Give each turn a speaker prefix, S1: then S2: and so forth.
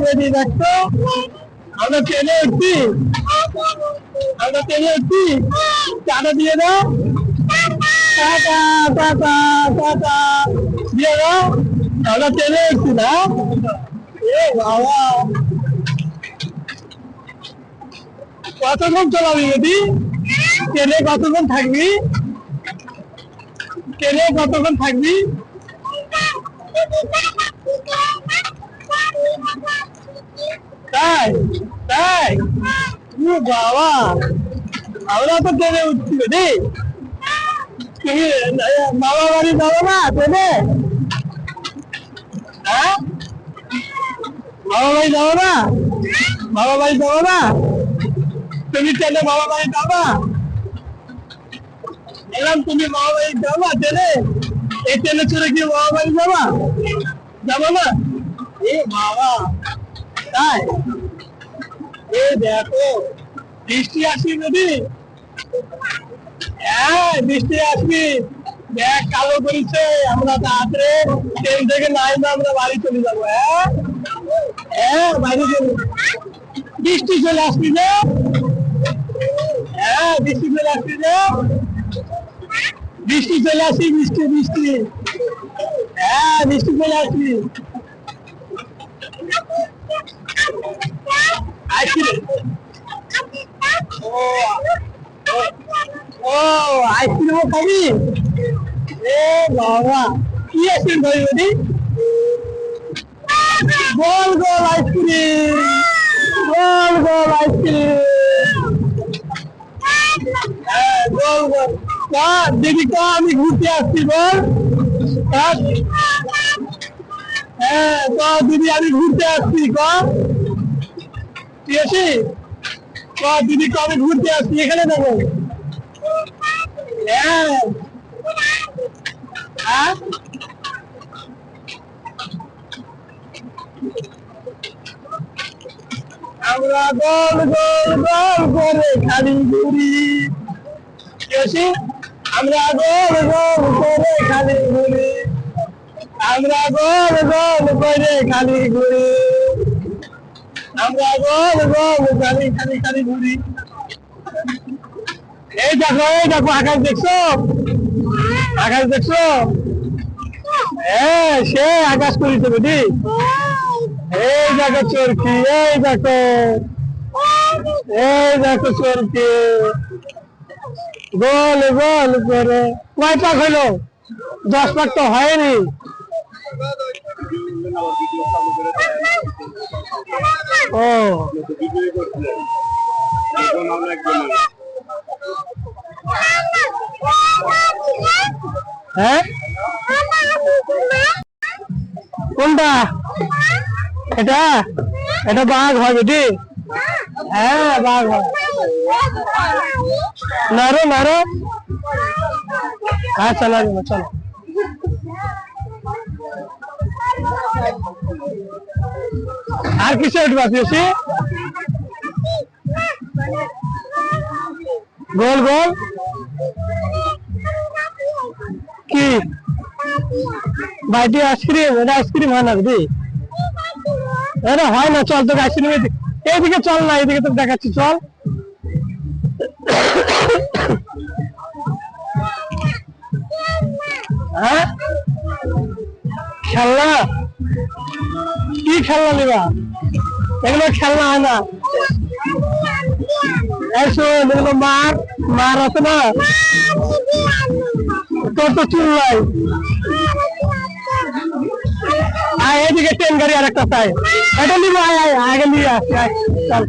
S1: বেরিয়ে দেখতো আমরা ট্রেনে উঠছি, চাটা দিয়ে দাও, টাটা টাটা টাটা দিয়ে দাও। আমরা ট্রেনে উঠছি না? এ বাবা, কতক্ষণ চলাবি বেদি? ট্রেনে কতক্ষণ থাকবি? তাই তাই বাবা, আমরা তো ট্রেনে উঠছি বেদি। তুমি বাবা বাড়ি যাবো না ট্রেনে? হ্যাঁ, বাবা বাড়ি যাবো না? তুমি ট্রেনে বাবা বাড়ি যাবা? এলাম, তুমি বাবা বাড়ি যাবা ট্রেনে? এই ট্রেনে চড়ে কি বাবা বাড়ি যাবো না? এ বাবা, তাই? এ দেখো, বৃষ্টি আসবি যদি, হ্যাঁ বৃষ্টি আসবি, দেখ কালো করেছে। আমরা তাড়াতাড়ি ট্রেন থেকে নামবো, আমরা বাড়ি চলে যাবো। হ্যাঁ বাড়ি চলে, বৃষ্টি চলে আসবি যে, হ্যাঁ বৃষ্টি চলে আসবি যে, বৃষ্টি চলে আসবি, বৃষ্টি, হ্যাঁ বৃষ্টি চলে আসবি। ও আইসক্রিমও খাবি? এ বাবা, কি আইসক্রিম খাবি বলি? গোল গোল আইসক্রিম, হ্যাঁ গোল গোল। দিদি ক আমি ঘুরতে আসছি বল। হ্যাঁ দিদি আমি ঘুরতে আসছি, ঠিক আছে? দিদি ক আমি ঘুরতে আসছি, এখানে দেখো। হ্যাঁ আমরা গোল গোল গোল করে খালি ঘুরি, ঠিক আছে? আমরা গোল গোল করে খালি ঘুরি, আমরা গোল গোল করে খালি ঘুরি, আমরা গোল গোল খালি ঘুরি। এই দেখো আকাশ দেখছো? হ্যাঁ সে আকাশ করেছে বুঝি। এই দেখো চরকি, এই দেখো চরকি, গোল গোল করে। কয় পাক হইলো? 10 পাক তো হয়নি। ও হ্যাঁ, কোনটা? এটা বাঘ হয় বেটি। হ্যাঁ বাঘ হয়। নারো হ্যাঁ চলো চলো। আর কিসে উঠবা পিসি? গোল গোল কি বাইটি আইসক্রিম? এটা আইসক্রিম হয় না দিদি, এটা হয় না। চল তোকে আইসক্রিম এইদিকে চল না, এইদিকে তোকে দেখাচ্ছি, চল। হ্যাঁ খেলনা, কি খেলনা নিবা? এগুলো খেলনা হয় না। এগুলো মার আছে না, তোর তো চুল নাই। এদিকে ট্রেন গাড়ি আর একটা চাই, এটা নিবো। আগে নিয়ে আসি, চল।